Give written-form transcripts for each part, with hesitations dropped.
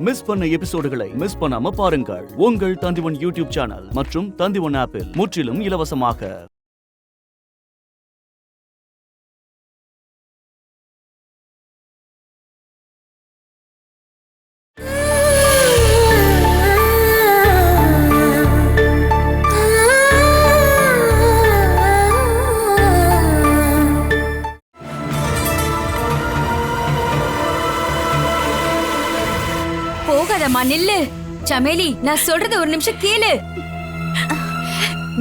Miss பண்ண எபிசோடுகளை miss பண்ணாம பாருங்கள் உங்கள் தந்திவன் யூடியூப் சேனல் மற்றும் தந்திவன் ஆப்பில் முற்றிலும் இலவசமாக. போகாதம்மா, நில்லு. சமேலி, நான் சொல்றது ஒரு நிமிஷம் கேளு.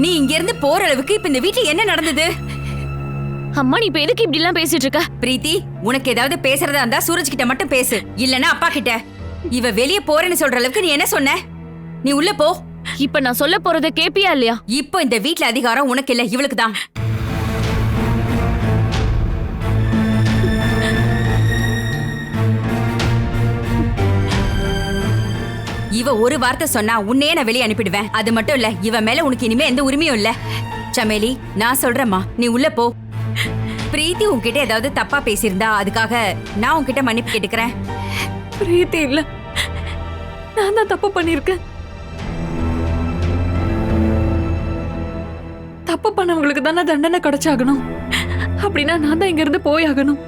நீ இங்க இருந்து போற அளவுக்கு இப்ப இந்த வீட்டுல என்ன நடந்தது? அம்மா, நீ இப்ப எதுக்கு இப்படி எல்லாம் பேசிட்டு இருக்க? பிரீத்தி, உனக்கு ஏதாவது பேசுறதா இருந்தா சூரஜ் கிட்ட மட்டும் பேசு, இல்லனா அப்பா கிட்ட. இவ வெளிய போறேன்னு சொல்ற அளவுக்கு நீ என்ன சொன்ன? நீ உள்ள போ. இப்ப நான் சொல்ல போறத கேப்பியா இல்லையா? இப்போ இந்த வீட்டுல அதிகாரம் உனக்கு இல்ல, இவளுக்கு தான். இவ ஒரு வார்த்தை சொன்னா உன்னையே நான் வெளியே அனுப்பிடுவேன். அது மட்டும் இல்ல, இவ மேல உனக்கு இனிமே எந்த உரிமையும் இல்ல. சமேலி, நான் சொல்றேம்மா, நீ உள்ள போ. பிரீத்தி உன்கிட்ட ஏதாவது தப்பா பேசியிருந்தா அதுக்காக நான் உன்கிட்ட மன்னிப்பு கேட்டுக்கிறேன். பிரீத்தி இல்ல, நான் தான் தப்பு பண்ணிருக்கேன். தப்பு பண்ணவங்களுக்கு தானே தண்டனை கிடைச்சாகணும். அப்படின்னா நான் தான் இங்க இருந்து போயாகணும்.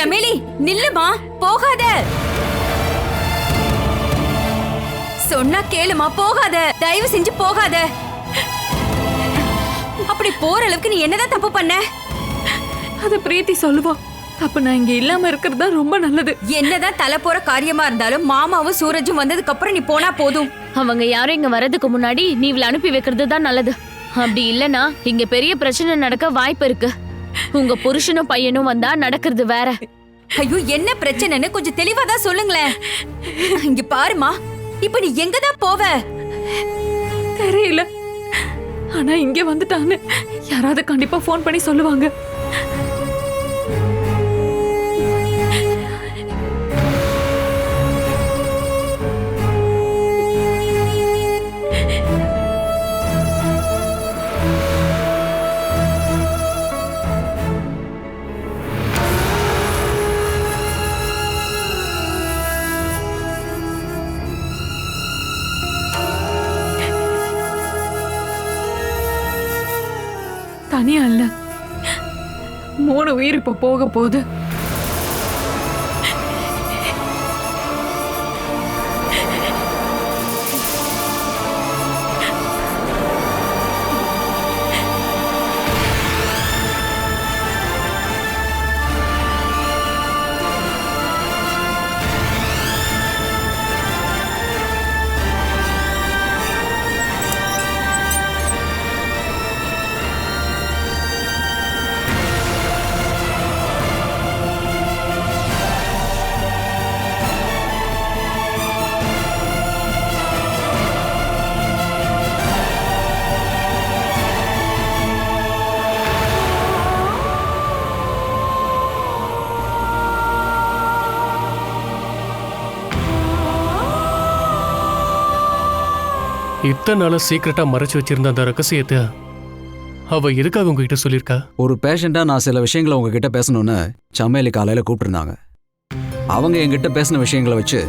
சமேலி, நில்லுமா, போகாத. சொன்னா கேளுமா, போகாத. தயவு செஞ்சு போகாத. அப்படி போற அளவுக்கு நீ என்னதான் தப்பு பண்ண? அத பிரீத்தி சொல்லுவா. அப்ப நான் இங்க இல்லாம இருக்கிறது தான் ரொம்ப நல்லது. என்னதான் தலை போற காரியமா இருந்தாலும் மாமாவும் சூரஜும் வந்ததுக்கு அப்புறம் நீ போனா போதும். அவங்க யாரும் இங்க வர்றதுக்கு முன்னாடி நீ இவளை அனுப்பி வைக்கிறது தான் நல்லது. அப்படி இல்லனா இங்க பெரிய பிரச்சனை நடக்க வாய்ப்பு இருக்கு. உங்க புருஷனும் பையனும் வந்தா நடக்கிறது வேற. ஐயோ, என்ன பிரச்சனைன்னு கொஞ்சம் தெளிவா தான் சொல்லுங்களேன். இங்க பாருமா, இப்ப நீ எங்கதான் போவ? தெரியல, ஆனா இங்க வந்துட்டான்னு யாராவது கண்டிப்பா போன் பண்ணி சொல்லுவாங்க. தனியா இல்ல, 3 உயிர் இப்ப போக போகுது. இத்தனை நாள சீக்கிரட்டா மறைச்சு வச்சிருந்த அந்த ரகசியத்தை அவ எதுக்காக உங்ககிட்ட சொல்லியிருக்கா? ஒரு பேஷண்டா நான் சில விஷயங்களை உங்ககிட்ட பேசணும்னு சமையலி காலையில கூப்பிட்டுருந்தாங்க. அவங்க என்கிட்ட பேசின விஷயங்களை வச்சு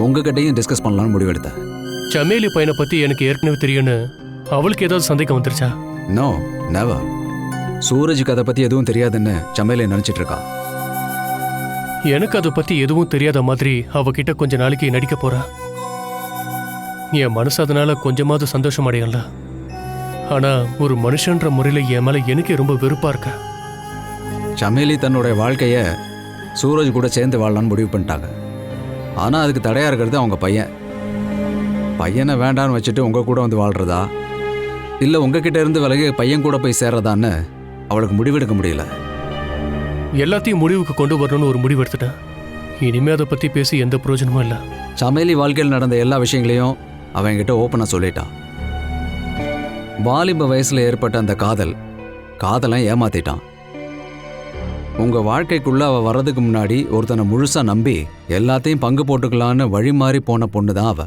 உங்ககிட்டையும் டிஸ்கஸ் பண்ணலாம்னு முடிவெடுத்தேன். சமேலி பையனை பத்தி எனக்கு ஏற்கனவே தெரியும்னு அவளுக்கு ஏதாவது சந்தேகம் வந்துருச்சா? No, never. சூரஜுக்கு அதை பத்தி எதுவும் தெரியாதுன்னு சமையலி நினைச்சிட்டு இருக்கா. எனக்கு அதை பத்தி எதுவும் தெரியாத மாதிரி அவகிட்ட கொஞ்ச நாளைக்கு நடிக்க போறா. என் மனசு அதனால கொஞ்சமாவது சந்தோஷம் அடையல. ஆனா ஒரு மனுஷன்ற முறையில என் மேல எனக்கு ரொம்ப வெறுப்பா இருக்க. சமேலி தன்னுடைய வாழ்க்கைய சூரஜ் கூட சேர்ந்து வாழலான்னு முடிவு பண்ணிட்டாங்க. ஆனா அதுக்கு தடையா இருக்கிறது அவங்க பையன். பையனை வேண்டான்னு வச்சுட்டு உங்க கூட வந்து வாழ்றதா இல்ல உங்ககிட்ட இருந்து விலகி பையன் கூட போய் சேர்றதான்னு அவளுக்கு முடிவெடுக்க முடியல. எல்லாத்தையும் முடிவுக்கு கொண்டு வரணும்னு ஒரு முடிவு எடுத்துட்டேன். இனிமே அதை பத்தி பேசி எந்த பிரயோஜனமும் இல்லை. சமேலி வாழ்க்கையில் நடந்த எல்லா விஷயங்களையும் அவன் என்கிட்ட ஓப்பனாக சொல்லிட்டான். வாலிப வயசுல ஏற்பட்ட அந்த காதலை ஏமாத்திட்டான். உங்க வாழ்க்கைக்குள்ள அவ வர்றதுக்கு முன்னாடி ஒருத்தனை முழுசா நம்பி எல்லாத்தையும் பங்கு போட்டுக்கலான்னு வழி மாறி போன பொண்ணு தான் அவ.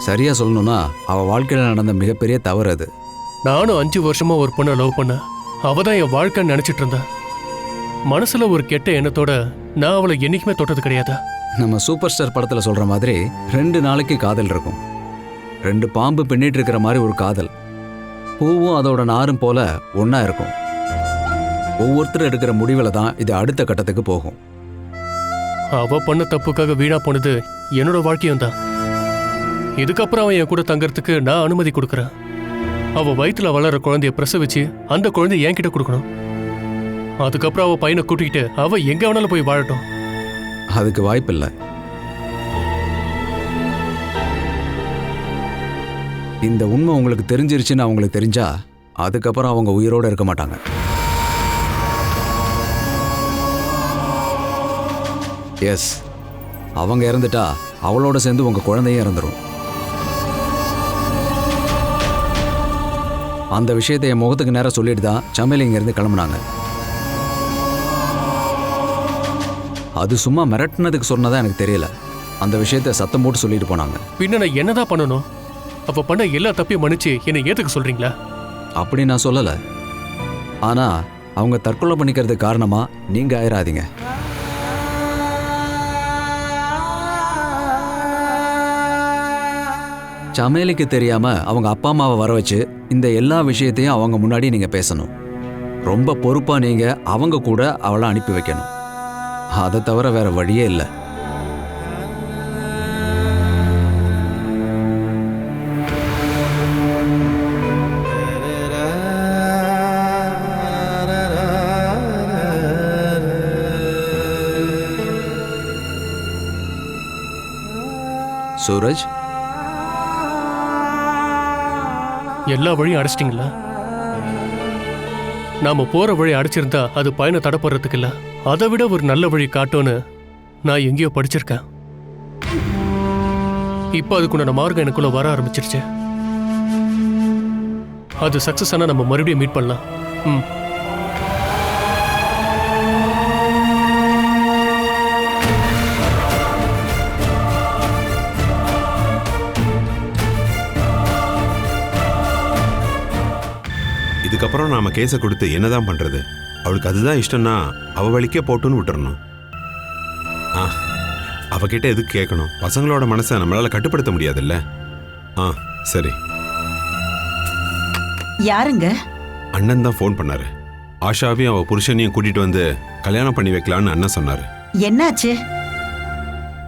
சரியா சொல்லணும்னா அவ வாழ்க்கையில நடந்த மிகப்பெரிய தவறு அது. நானும் 5 வருஷமா ஒரு பொண்ணை லவ் பண்ண. அவதான் என் வாழ்க்கைன்னு நினைச்சிட்டு இருந்தேன். மனசுல ஒரு கெட்ட எண்ணத்தோட நான் அவளை என்னைக்குமே தொட்டது கிடையாது. நம்ம சூப்பர் ஸ்டார் படத்தில் சொல்கிற மாதிரி 2 நாளைக்கு காதல் இருக்கும். 2 பாம்பு பின்னிட்டு இருக்கிற மாதிரி ஒரு காதல். பூவும் அதோட நாரும் போல ஒன்றா இருக்கும். ஒவ்வொருத்தர் எடுக்கிற முடிவில் தான் இது அடுத்த கட்டத்துக்கு போகும். அவ பண்ண தப்புக்காக வீணா போனது என்னோட வாழ்க்கையும் தான். இதுக்கப்புறம் அவன் என் கூட தங்கறதுக்கு நான் அனுமதி கொடுக்குறேன். அவ வயிற்றுல வளர குழந்தைய பிரசவிச்சு அந்த குழந்தைய என்கிட்ட கொடுக்கணும். அதுக்கப்புறம் அவ பையனை கூட்டிக்கிட்டு அவ எங்க வேணாலும் போய் வாழட்டும். அதுக்கு வாய்ப்பில்லை. இந்த உண்மை உங்களுக்கு தெரிஞ்சிருச்சுன்னு அவங்களுக்கு தெரிஞ்சா அதுக்கப்புறம் அவங்க உயிரோடு இருக்க மாட்டாங்க. எஸ், அவங்க இறந்துட்டா அவளோட சேர்ந்து உங்க குழந்தையும் இறந்துடும். அந்த விஷயத்தை என் முகத்துக்கு நேரம் சொல்லிட்டு தான் சமையல் இங்கேருந்து கிளம்புனாங்க. அது சும்மா மிரட்டினதுக்கு சொன்னதா எனக்கு தெரியல. அந்த விஷயத்தை சத்தம் போட்டு சொல்லிட்டு போனாங்க. பின்ன நான் என்னதான் பண்ணணும்? அப்ப பண்ண எல்லா தப்பையும் மன்னிச்சு என்னை ஏத்துக்க சொல்றீங்களா? அப்படி நான் சொல்லலை. ஆனால் அவங்க தற்கொலை பண்ணிக்கிறதுக்கு காரணமாக நீங்கள் ஆயிராதீங்க. சமையலுக்கு தெரியாமல் அவங்க அப்பா அம்மாவை வர வச்சு இந்த எல்லா விஷயத்தையும் அவங்க முன்னாடி நீங்கள் பேசணும். ரொம்ப பொறுப்பாக நீங்கள் அவங்க கூட அவளை அனுப்பி வைக்கணும். அதை தவிர வேற வழியே இல்லை. சூரஜ், எல்லா வழியும் அடைச்சிட்டீங்களா? நாம போற வழி அடைச்சிருந்தா அது பயனை தடப்படுறதுக்கு இல்ல, அதை விட ஒரு நல்ல வழி காட்டும்னு நான் எங்கேயோ படிச்சிருக்கேன். இப்போ அதுக்குண்டான மார்க்கம் எனக்குள்ள வர ஆரம்பிச்சிருச்சு. அது சக்சஸ் ஆனா நம்ம மறுபடியும் மீட் பண்ணலாம். இதுக்கப்புறம் நாம கேஸை கொடுத்து என்னதான் பண்றது? அவளுக்கு அதுதான் இஷ்டம்னா அவ வழிக்கே போட்டுன்னு விட்டுறணும். அவகிட்ட எதுக்கு கேட்கணும்? பசங்களோட மனசை நம்மளால கட்டுப்படுத்த முடியாதுல்ல. சரி. யாருங்க? அண்ணன் தான் ஃபோன் பண்ணாரு. ஆஷாவையும் அவ புருஷனையும் கூட்டிட்டு வந்து கல்யாணம் பண்ணி வைக்கலான்னு அண்ணன் சொன்னாரு. என்னாச்சு?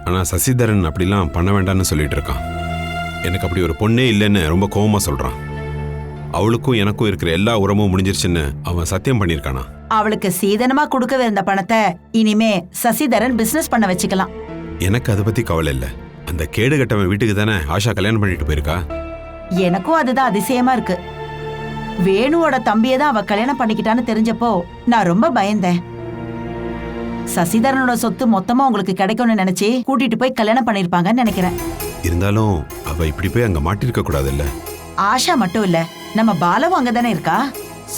ஆனா சசிதரன் அப்படிலாம் பண்ண வேண்டாம்னு சொல்லிட்டு இருக்கான். எனக்கு அப்படி ஒரு பொண்ணே இல்லைன்னு ரொம்ப கோவமா சொல்றான். அவளுக்கும் எனக்கும் இருக்கிற எல்லா உறவும் முடிஞ்சிருச்சுன்னு அவன் சத்தியம் பண்ணிருக்கானா. அவளுக்கு சீதனமா கொடுக்கவே இருந்த பணத்தை இனிமே சசிதரன் பிசினஸ் பண்ண வச்சுக்கலாம். எனக்கு அதை பத்தி கவலை இல்ல. அந்த கேடு கட்டவன் வீட்டுக்கு தானே ஆஷா கல்யாணம் பண்ணிட்டு போயிருக்கா. எனக்கும் அதுதான் அதிசயமா இருக்கு. வேணுவோட தம்பியை தான் அவ கல்யாணம் பண்ணிக்கிட்டான்னு தெரிஞ்சப்போ நான் ரொம்ப பயந்தேன். சசிதரனோட சொத்து மொத்தமா உங்களுக்கு கிடைக்கும்னு நினைச்சு கூட்டிட்டு போய் கல்யாணம் பண்ணிருப்பாங்கன்னு நினைக்கிறேன். இருந்தாலும் அவ இப்படி போய் அங்க மாட்டிருக்க கூடாது இல்ல. ஆஷா மட்டும் இல்ல, நம்ம பாலவும் அங்கதானே இருக்கா.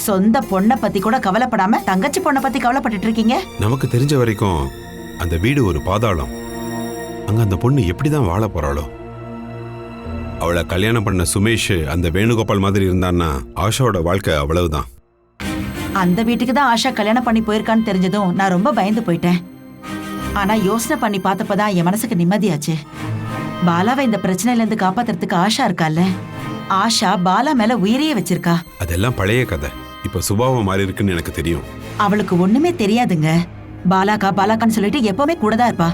சொந்த பொண்ணை பத்தி கூட கவலைப்படாம தங்கச்சி பொண்ணை பத்தி கவலைப்பட்டு இருக்கீங்க. நமக்கு தெரிஞ்ச வரைக்கும் அந்த வீடு ஒரு பாதாளம். அங்க அந்த பொண்ணு எப்படிதான் வாழ போறாளோ. அவளை கல்யாணம் பண்ண சுமேஷ் அந்த வேணுகோபால் மாதிரி இருந்தான்னா ஆஷாவோட வாழ்க்கை அவ்வளவுதான். அந்த வீட்டுக்கு தான் ஆஷா கல்யாணம் பண்ணி போயிருக்கான்னு தெரிஞ்சதும் நான் ரொம்ப பயந்து போயிட்டேன். ஆனா யோசனை பண்ணி பார்த்தப்பதான் என் மனசுக்கு நிம்மதியாச்சு. பாலாவை இந்த பிரச்சனையில இருந்து காப்பாத்துறதுக்கு ஆஷா இருக்கால. ஆஷா பாலா மேல உயிரையே வச்சிருக்கா. அதெல்லாம் பழைய கதை. இப்ப சுபாவம் மாறி இருக்குன்னு எனக்கு தெரியும். அவளுக்கு ஒண்ணுமே தெரியாதுங்க. பாலாக்கான்னு சொல்லிட்டு எப்பவுமே கூடதான் இருப்பா.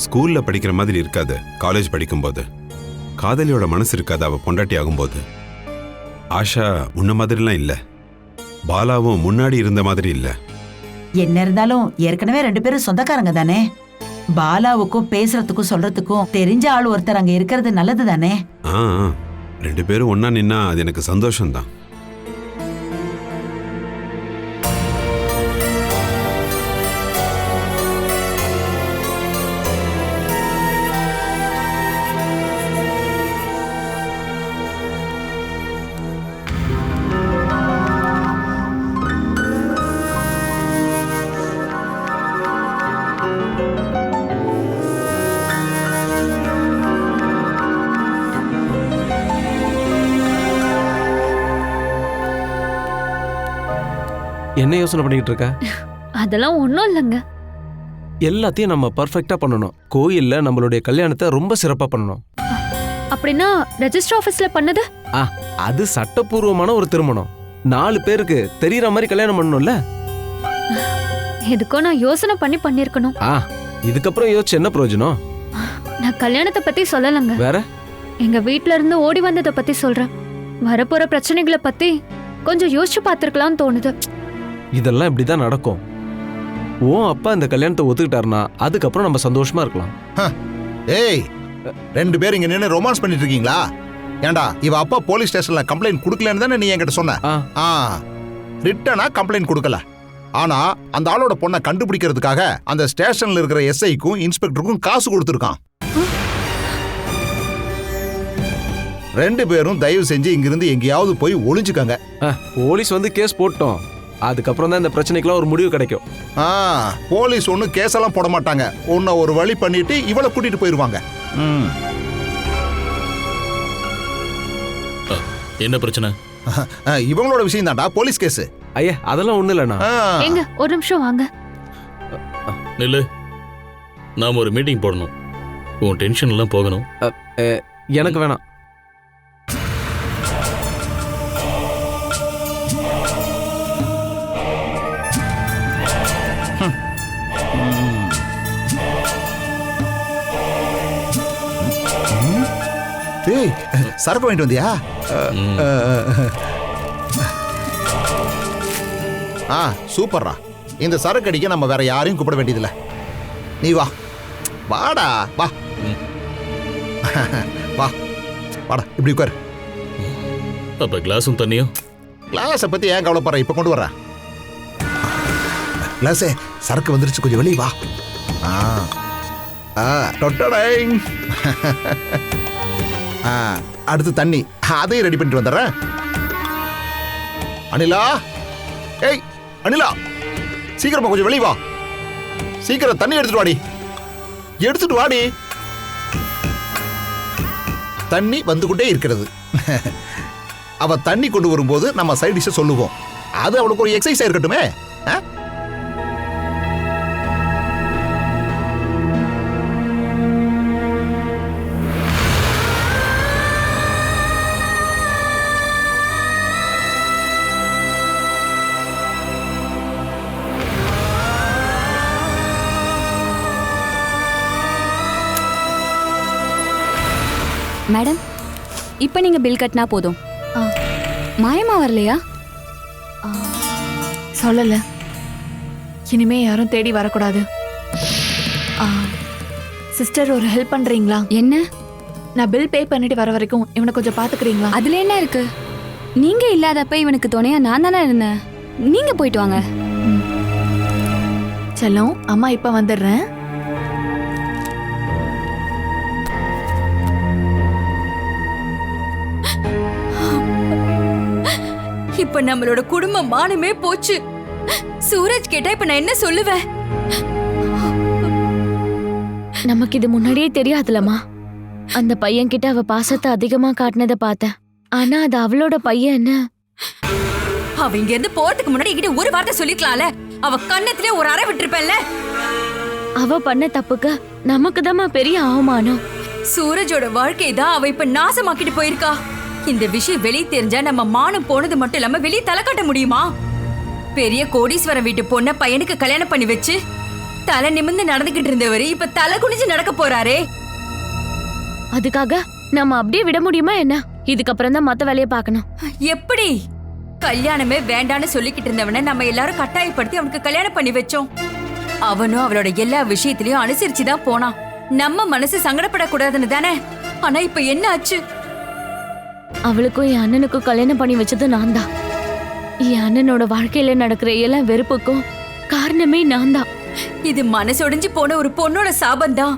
ஸ்கூல்ல படிக்கிற மாதிரி இருக்காது. காலேஜ் படிக்கும்போது காதலியோட மனசு இருக்காது. அவ பொண்டாட்டி ஆகும்போது ஆஷா முன்ன மாதிரிலாம் இல்ல. பாலாவும் முன்னாடி இருந்த மாதிரி இல்ல. என்ன இருந்தாலும் ஏற்கனவே 2 பேரும் சொந்தக்காரங்க தானே. பாலாவுக்கும் பேசுறதுக்கும் சொல்றதுக்கும் தெரிஞ்ச ஆள் ஒருத்தர் அங்க இருக்கிறது நல்லது தானே. 2 பேரும் ஒன்னா நின்னா அது எனக்கு சந்தோஷம்தான். என்ன யோசனை பண்ணிக்கிட்டு இருக்க? அதெல்லாம் ஒன்றும் இல்லைங்க. எல்லாத்தையும் நம்ம பர்ஃபெக்டா பண்ணணும். கோயில்ல நம்மளுடைய கல்யாணத்தை ரொம்ப சிறப்பா பண்ணணும். அப்படின்னா ரெஜிஸ்டர் ஆஃபீஸ்ல பண்ணது? அது சட்டப்பூர்வமான ஒரு திருமணம். 4 பேருக்கு தெரியற மாதிரி கல்யாணம் பண்ணணும்ல. எதுக்கோ நான் யோசனை பண்ணி பண்ணிருக்கணும். இதுக்கப்புறம் யோசிச்சு என்ன பிரயோஜனம்? நான் கல்யாணத்தை பத்தி சொல்லலங்க. வேற? எங்க வீட்ல இருந்து ஓடி வந்ததை பத்தி சொல்றேன். வரப்போற பிரச்சனைகளை பத்தி கொஞ்சம் யோசிச்சு பார்த்திருக்கலாம்னு தோணுது. இதெல்லாம் இப்படிதான் நடக்கும். அப்பா இந்த கல்யாணத்தை ஒத்துக்கிட்டாருன்னா அதுக்கப்புறம் நம்ம சந்தோஷமா இருக்கலாம். ஏய், 2 பேர் இங்க நின்று ரொமான்ஸ் பண்ணிட்டு இருக்கீங்களா? ஏண்டா, இவ அப்பா போலீஸ் ஸ்டேஷன்ல கம்ப்ளைண்ட் கொடுக்கலன்னு தானே நீ என்கிட்ட சொன்ன? ரிட்டனா கம்ப்ளைண்ட் கொடுக்கல. ஆனா அந்த ஆளோட பொண்ணை கண்டுபிடிக்கிறதுக்காக அந்த ஸ்டேஷன்ல இருக்கிற எஸ்ஐக்கும் இன்ஸ்பெக்டருக்கும் காசு கொடுத்துருக்கான். 2 பேரும் தயவு செஞ்சு இங்கிருந்து எங்கேயாவது போய் ஒளிஞ்சுக்கங்க. போலீஸ் வந்து கேஸ் போட்டோம். அதுக்கப்புறம் தான் இந்த பிரச்சனைக்கெல்லாம் ஒரு முடிவு கிடைக்கும். போலீஸ் ஒன்னும் கேஸெல்லாம் போட மாட்டாங்க. உன்னை ஒரு வழி பண்ணிட்டு இவளை கூட்டிட்டு போயிருவாங்க. என்ன பிரச்சனை? இவங்களோட விஷயம் தான்டா, போலீஸ் கேஸ். ஐயா, அதெல்லாம் ஒண்ணு இல்லண்ணா. எங்க ஒரு நிமிஷம் வாங்க. நில்லு, நாம ஒரு மீட்டிங் போடணும். உன் டென்ஷன் எல்லாம் போகணும். எனக்கு வேணாம். சரக்கு வாங்கிட்டு வந்தியா? சூப்பர்ரா. இந்த சரக்கு அடிக்க நம்ம வேற யாரையும் கூப்பிட வேண்டியதில்லை. நீ வா, வாடா, வா வா, வாடா, இப்படி உட்காரு. அப்ப கிளாஸும் தண்ணியும்? கிளாஸை பத்தி ஏன் கவலைப்படுற, இப்ப கொண்டு வர்றேன். கிளாஸே, சரக்கு வந்துருச்சு, கொஞ்சம் வெளியே வா. அடுத்து தண்ணி, அதையும் ரெடி பண்ணிட்டு வந்துடுறேன். அனிலா, ஏய் அனிலா, சீக்கிரமா கொஞ்சம் வெளியே வா. சீக்கிரம் தண்ணி எடுத்துட்டு வாடி, எடுத்துட்டு வாடி. தண்ணி வந்து கொண்டே இருக்கிறது. அவ தண்ணி கொண்டு வரும்போது நம்ம சைட் டிஷ் சொல்லுவோம். அது அவளுக்கு ஒரு எக்ஸசைஸ் இருக்கட்டுமே. மேடம், இப்போ நீங்க பில் கட்டினா போதும். மாயமா வரலையா? சொல்லல. இனிமே யாரும் தேடி வரக்கூடாது. சிஸ்டர், ஒரு ஹெல்ப் பண்றீங்களா? என்ன? நான் பில் பே பண்ணிட்டு வர வரைக்கும் இவனை கொஞ்சம் பாத்துக்கிறீங்களா? அதுல என்ன இருக்கு? நீங்க இல்லாதப்ப இவனுக்கு துணையா நான் தானே இருந்தேன். நீங்க போயிட்டு வாங்க. செல்லம், அம்மா இப்ப வந்துடுறேன். இப்ப நம்மளோட குடும்ப மானமே போச்சு. சூரஜ் கேட்டா இப்ப நான் என்ன சொல்லுவேன்? நமக்கு இது முன்னாடியே தெரியாதுலமா. அந்த பையன் கிட்ட அவ பாசத்தை அதிகமா காட்டினதை பார்த்தேன். ஆனா அது அவளோட பையன். என்ன அவ இங்க இருந்து போறதுக்கு முன்னாடி என்கிட்ட ஒரு வார்த்தை சொல்லிக்கலாம்ல. அவ கண்ணத்திலே ஒரு அறை விட்டுருப்பேன்ல. அவ பண்ண தப்புக்கு நமக்கு தான் பெரிய அவமானம். சூரஜோட வாழ்க்கை தான் அவ இப்ப நாசமாக்கிட்டு போயிருக்கா. இந்த விஷயம் வெளியே தெரிஞ்சா நம்ம மானம் போனது மட்டும் இல்லாம வெளியே தலை காட்ட முடியுமா? பெரிய கோடீஸ்வரன் வீட்டு பொண்ண பையனுக்கு கல்யாணம் பண்ணி வச்சு தலை நிமிர்ந்து நடந்துகிட்டு இருந்தவரு இப்ப தலை குனிஞ்சு நடக்க போறாரே. அதுக்காக நம்ம அப்படியே விட முடியுமா என்ன? இதுக்கப்புறம் தான் மத்த வேலையை பார்க்கணும். எப்படி? கல்யாணமே வேண்டான்னு சொல்லிக்கிட்டு இருந்தவன நம்ம எல்லாரும் கட்டாயப்படுத்தி அவனுக்கு கல்யாணம் பண்ணி வச்சோம். அவனும் அவளோட எல்லா விஷயத்திலயும் அனுசரிச்சுதான் போனான். நம்ம மனசு சங்கடப்படக்கூடாதுன்னு தானே. ஆனா இப்ப என்ன ஆச்சு? அவளுக்கும் என் அண்ணனுக்கும் கல்யாணம் பண்ணி வச்சது நான் தான். என் அண்ணனோட வாழ்க்கையில நடக்கிற எல்லா வெறுப்புக்கும் காரணமே நான் தான். இது மனசொடைஞ்சு போன ஒரு பொண்ணோட சாபம்தான்.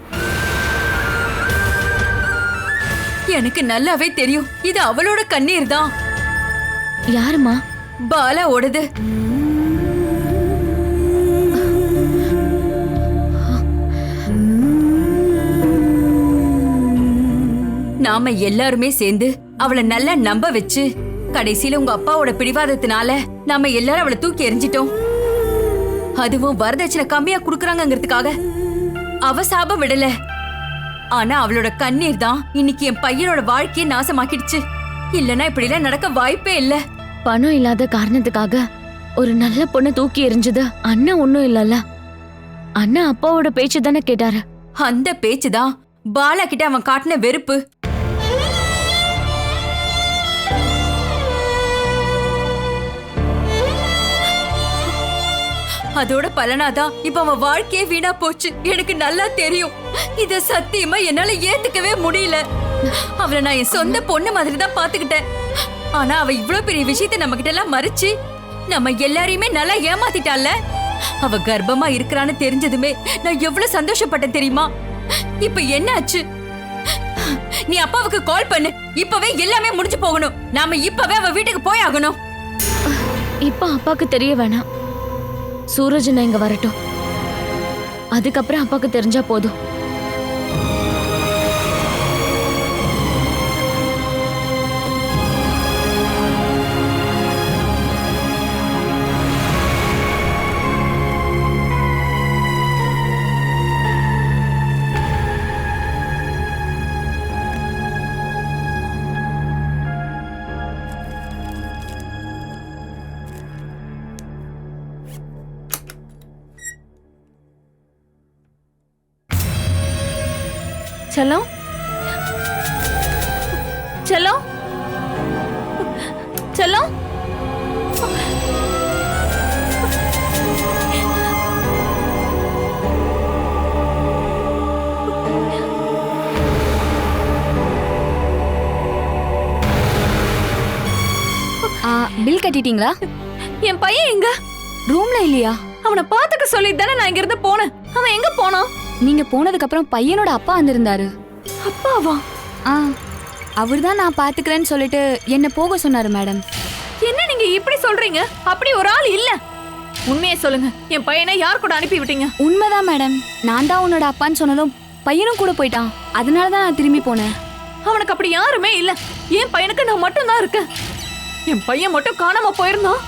எனக்கு நல்லாவே தெரியும் இது அவளோட கண்ணீர் தான். யாருமா? பாலா ஓடுது. நாம எல்லாருமே சேர்ந்து அவளை நல்லா நம்ப வச்சு கடைசியில உங்க அப்பாவோட பிடிவாதத்தினால நாம எல்லாரும் அவளை தூக்கி எறிஞ்சிட்டோம். அதுவும் வரதட்சணை கம்மியா குடுக்கறாங்கங்கிறதுக்காக அவ சாபம் விடல. ஆனா அவளோட கண்ணீர் தான் இன்னைக்கு என் பையனோட வாழ்க்கையை நாசமாக்கிடுச்சு. இல்லனா இப்படி எல்லாம் நடக்க வாய்ப்பே இல்ல. பணம் இல்லாத காரணத்துக்காக ஒரு நல்ல பொண்ணை தூக்கி எறிஞ்சது அண்ணன் ஒண்ணும் இல்லல்ல. அண்ணன் அப்பாவோட பேச்சு தானே கேட்டாரு. அந்த பேச்சுதான் பாலா கிட்ட அவன் காட்டின வெறுப்பு. அதோட பலனாதான் இப்ப அவன் வாழ்க்கையே வீணா போச்சு. எனக்கு நல்லா தெரியும். இத சத்தியமா என்னால ஏத்துக்கவே முடியல. அவளை நான் என் சொந்த பொண்ணு மாதிரி தான் பாத்துக்கிட்டேன். ஆனா அவ இவ்வளவு பெரிய விஷயத்தை நம்ம கிட்ட எல்லாம் மறைச்சு நம்ம எல்லாரையுமே நல்லா ஏமாத்திட்டால. அவ கர்ப்பமா இருக்கிறான்னு தெரிஞ்சதுமே நான் எவ்வளவு சந்தோஷப்பட்டேன் தெரியுமா? இப்ப என்ன ஆச்சு? நீ அப்பாவுக்கு கால் பண்ணு. இப்பவே எல்லாமே முடிஞ்சு போகணும். நாம இப்பவே அவ வீட்டுக்கு போய் ஆகணும். இப்ப அப்பாக்கு தெரிய வேணாம். சூரஜ் இங்க வரட்டும். அதுக்கப்புறம் அப்பாக்கு தெரிஞ்சா போதும். செல்லம், செல்லம், செல்லம். பில் கட்டிட்டீங்களா? என் பையன் எங்க? ரூம்ல இல்லையா? அவனை பாத்துக்க சொல்லிட்டு தானே நான் இங்க இருந்து போனேன். அவன் எங்க போனான்? நீங்க போனதுக்கு அப்புறம் பையனோட அப்பா வந்திருந்தாரு. அப்பாவா? அவர்தான் நான் பாத்துக்கிறேன்னு சொல்லிட்டு என்ன போக சொன்னாரு மேடம். என்ன நீங்க இப்படி சொல்றீங்க? அப்படி ஒரு ஆள் இல்ல. உண்மையை சொல்லுங்க. என் பையனை யார் கூட அனுப்பி விட்டீங்க? உண்மைதான் மேடம். நான் தான் உன்னோட அப்பான்னு சொன்னதும் பையனும் கூட போயிட்டான். அதனால தான் நான் திரும்பி போனேன். அவனுக்கு அப்படி யாருமே இல்ல. என் பையனுக்கு நான் மட்டும் தான் இருக்கேன். என் பையன் மட்டும் காணாம போயிருந்தான்.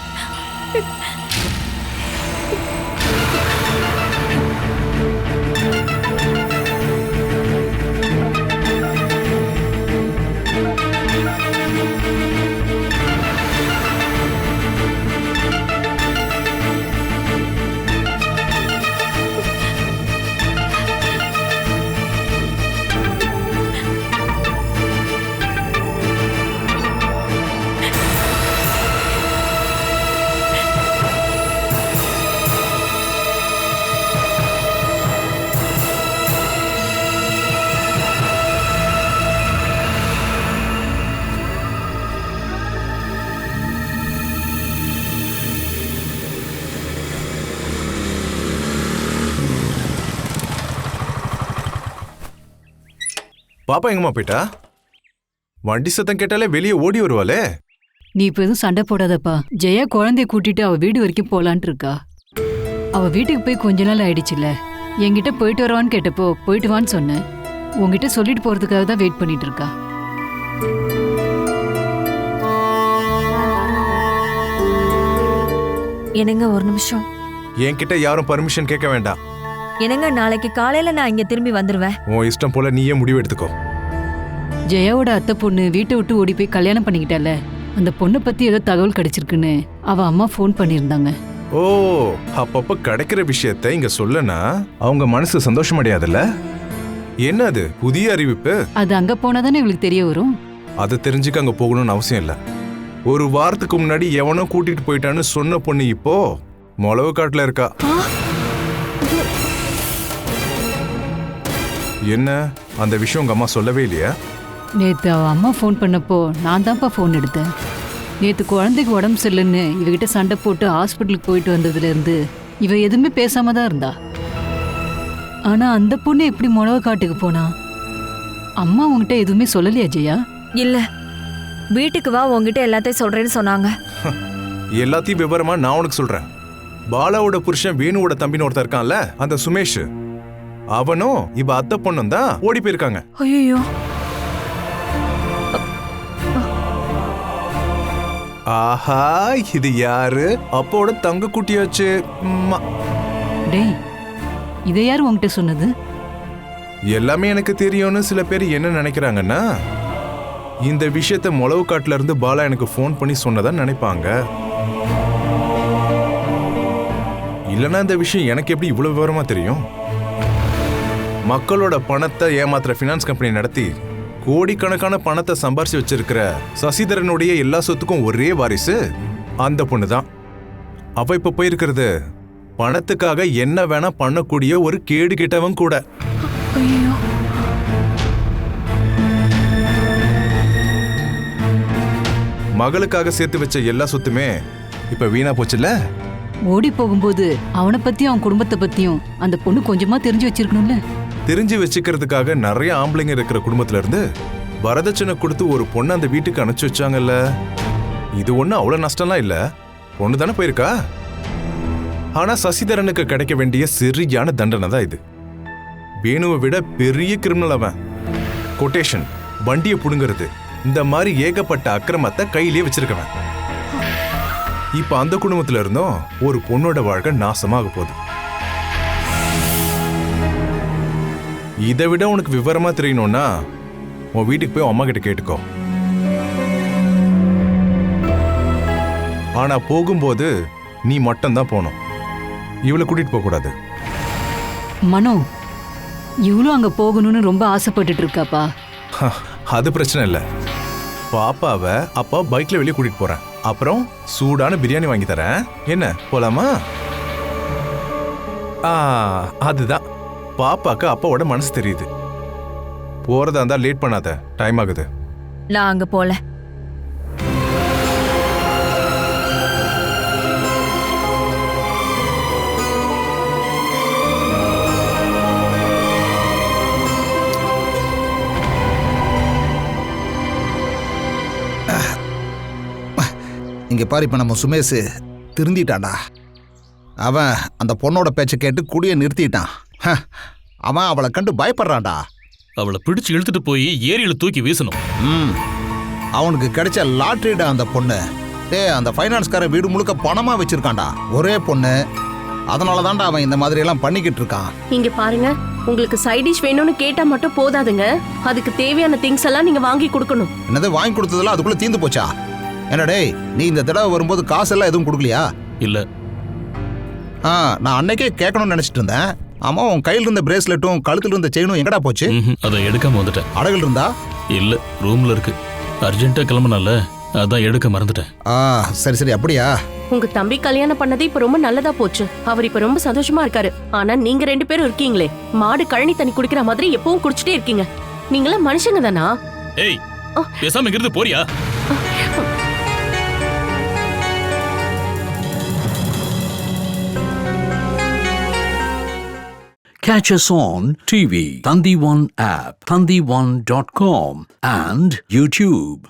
பாப்பா எங்கம்மா போயிட்டா? வண்டி சத்தம் கேட்டாலே வெளியே ஓடி வருவாளே. நீ இப்ப எதுவும் சண்டை போடாதப்பா. ஜெயா குழந்தைய கூட்டிட்டு அவ வீடு வரைக்கும் போலான்ட்டு இருக்கா. அவ வீட்டுக்கு போய் கொஞ்ச நாள் ஆயிடுச்சுல. என்கிட்ட போயிட்டு வரவான்னு கேட்டப்போ போயிட்டு வான்னு சொன்னேன். உங்ககிட்ட சொல்லிட்டு போறதுக்காக தான் வெயிட் பண்ணிட்டு இருக்கா. என்னங்க ஒரு நிமிஷம். என்கிட்ட யாரும் பர்மிஷன் கேட்க வேண்டாம். என்னங்க நாளைக்கு காலையில நான் இங்க திரும்பி வந்துருவேன். உன் இஷ்டம் போல நீயே முடிவு எடுத்துக்கோ. ஜெயாவோட அத்தை பொண்ணு வீட்டை விட்டு ஓடி போய் கல்யாணம் பண்ணிக்கிட்டால. அந்த பொண்ணை பத்தி ஏதோ தகவல் கிடைச்சிருக்குன்னு அவ அம்மா ஃபோன் பண்ணியிருந்தாங்க. ஓ, அப்பப்ப கிடைக்கிற விஷயத்த இங்க சொல்லனா அவங்க மனசு சந்தோஷம் அடையாதுல்ல? என்ன அது புதிய அறிவிப்பு? அது அங்க போனாதானே இவளுக்கு தெரிய வரும். அது தெரிஞ்சுக்க அங்க போகணும்னு அவசியம் இல்ல. ஒரு வாரத்துக்கு முன்னாடி எவனோ கூட்டிட்டு போயிட்டான்னு சொன்ன பொண்ணு இப்போ மொளவு காட்டுல இருக்கா. என்ன அந்த விஷயம் உங்க அம்மா சொல்லவே இல்லையா? நேத்து அவ அம்மா ஃபோன் பண்ணப்போ நான் தான்ப்பா ஃபோன் எடுத்தேன். நேத்து குழந்தைக்கு உடம்பு சரியில்லைன்னு இவகிட்ட சண்டை போட்டு ஹாஸ்பிட்டலுக்கு போயிட்டு வந்ததுல இருந்து இவ எதுவுமே பேசாம தான் இருந்தா. ஆனா அந்த பொண்ணு எப்படி முழவ காட்டுக்கு போனா? அம்மா உங்ககிட்ட எதுவுமே சொல்லலையா ஜெயா? இல்ல, வீட்டுக்கு வா உங்ககிட்ட எல்லாத்தையும் சொல்றேன்னு சொன்னாங்க. எல்லாத்தையும் விவரமா நான் உனக்கு சொல்றேன். பாலாவோட புருஷன் வேணுவோட தம்பின்னு ஒருத்தர் இருக்கான்ல, அந்த சுமேஷ், அவனும் இவ அத்தை பொண்ணும் தான் ஓடி போயிருக்காங்க. ஐயோ, ஆஹா, இது யாரு? அப்போட தங்க குட்டியாச்சு. டேய், இதை யார் உன்கிட்ட சொன்னது? எல்லாமே எனக்கு தெரியும்னு சில பேர் என்ன நினைக்கிறாங்கன்னா, இந்த விஷயத்த முளவு காட்டுல இருந்து பாலா எனக்கு ஃபோன் பண்ணி சொன்னதா நினைப்பாங்க. இல்லைன்னா இந்த விஷயம் எனக்கு எப்படி இவ்வளவு விவரமா தெரியும்? மக்களோட பணத்தை ஏமாத்துற ஃபினான்ஸ் கம்பெனி நடத்தி கோடிக்கணக்கான பணத்தை சம்பாரிச்சு வச்சிருக்கிற சசிதரனுடைய எல்லா சொத்துக்கும் ஒரே வாரிசு அந்த பொண்ணு தான். அவ இப்ப போயிருக்கிறது பணத்துக்காக என்ன வேணா பண்ணக்கூடிய ஒரு கேடு கிட்டவன் கூட. மகளுக்காக சேர்த்து வச்ச எல்லா சொத்துமே இப்ப வீணா போச்சுல்ல. ஓடி போகும்போது அவனை பத்தியும் அவன் குடும்பத்தை பத்தியும் அந்த பொண்ணு கொஞ்சமா தெரிஞ்சு வச்சிருக்கணும்ல. தெரிஞ்சு வச்சுக்கிறதுக்காக நிறைய ஆம்பளைங்க இருக்கிற குடும்பத்துல இருந்து வரதட்சணை கொடுத்து ஒரு பொண்ணு அந்த வீட்டுக்கு அனுப்பிச்சு வச்சாங்கல்ல. இது ஒண்ணு அவ்வளவு நஷ்டம்லாம் இல்ல, பொண்ணு தானே போயிருக்கா. ஆனா சசிதரனுக்கு கிடைக்க வேண்டிய சரியான தண்டனை தான் இது. வேணுவை விட பெரிய கிரிமினல் அவன். கொட்டேஷன், வண்டியை புடுங்கிறது, இந்த மாதிரி ஏகப்பட்ட அக்கிரமத்தை கையிலேயே வச்சிருக்கவன். இப்ப அந்த குடும்பத்துல இருந்தும் ஒரு பொண்ணோட வாழ்க்கை நாசமாக போகுது. இதை விட உனக்கு விவரமா தெரியணும்னா உன் வீட்டுக்கு போய் அம்மா கிட்ட கேட்டுக்கோ. ஆனா போகும்போது நீ மட்டும்தான் போகணும், இவளை கூட்டிட்டு போக கூடாது. மனோ, இவ்வளவு அங்க போகணும்னு ரொம்ப ஆசைப்பட்டுட்டு இருக்காப்பா. அது பிரச்சனை இல்லை. பாப்பாவை அப்பா பைக்ல வெளியே கூட்டிட்டு போறேன். அப்புறம் சூடான பிரியாணி வாங்கி தரேன். என்ன, போலாமா? அதுதான் பாப்பாக்கு அப்பாவோட மனசு தெரியுது. போறதா இருந்தா லேட் பண்ணாத, டைம் ஆகுது. நான் அங்க போல. இங்க பாரு, இப்ப நம்ம சுமேஷ் திருந்திட்டான்டா. அவன் அந்த பொண்ணோட பேச்சை கேட்டு குடிய நிறுத்திட்டான். அவன் அவளை கண்டு பயப்படுறான்டா. அவளை பிடிச்சு இழுத்துட்டு போய் ஏரியில தூக்கி வீசணும். அவனுக்கு கிடைச்ச லாட்டரிடா அந்த பொண்ணு. அந்த ஃபைனான்ஸ்காரன் வீடு முழுக்க பணமா வச்சிருக்கான்டா. ஒரே பொண்ணு, அதனால தான்டா அவன் இந்த மாதிரி எல்லாம் பண்ணிக்கிட்டு இருக்கான். இங்க பாருங்க, உங்களுக்கு சைட் டிஷ் வேணும்னு கேட்டா மட்டும் போதாதுங்க, அதுக்கு தேவையான திங்ஸ் எல்லாம் நீங்க வாங்கி கொடுக்கணும். என்னது வாங்கி கொடுத்ததெல்லாம் அதுக்குள்ள தீந்து போச்சா? என்னடே, நீ இந்த தடவை வரும்போது காசெல்லாம் எதுவும் கொடுக்கலையா? இல்ல. நான் அன்னைக்கே கேட்கணும்னு நினைச்சிட்டு இருந்தேன். ஆமா, உன் கையில் இருந்த பிரேஸ்லெட்டும் கழுத்துல இருந்த செயினும் எங்கடா போச்சு? அதை எடுக்காம வந்துட்டேன். அடகுல இருந்தா? இல்ல, ரூம்ல இருக்கு. அர்ஜென்ட்டா கிளம்புனால அதான் எடுக்க மறந்துட்டேன். சரி சரி, அப்படியா? உங்க தம்பி கல்யாணம் பண்ணது இப்ப ரொம்ப நல்லதா போச்சு. அவர் இப்ப ரொம்ப சந்தோஷமா இருக்காரு. ஆனா நீங்க 2 பேரும் இருக்கீங்களே, மாடு கழனி தண்ணி குடிக்கிற மாதிரி எப்பவும் குடிச்சிட்டே இருக்கீங்க. நீங்களா மனுஷங்க தானா? ஏய், பேசாம இங்கிருந்து போறியா? Catch us on TV, Thandivan app, thandivan.com and YouTube.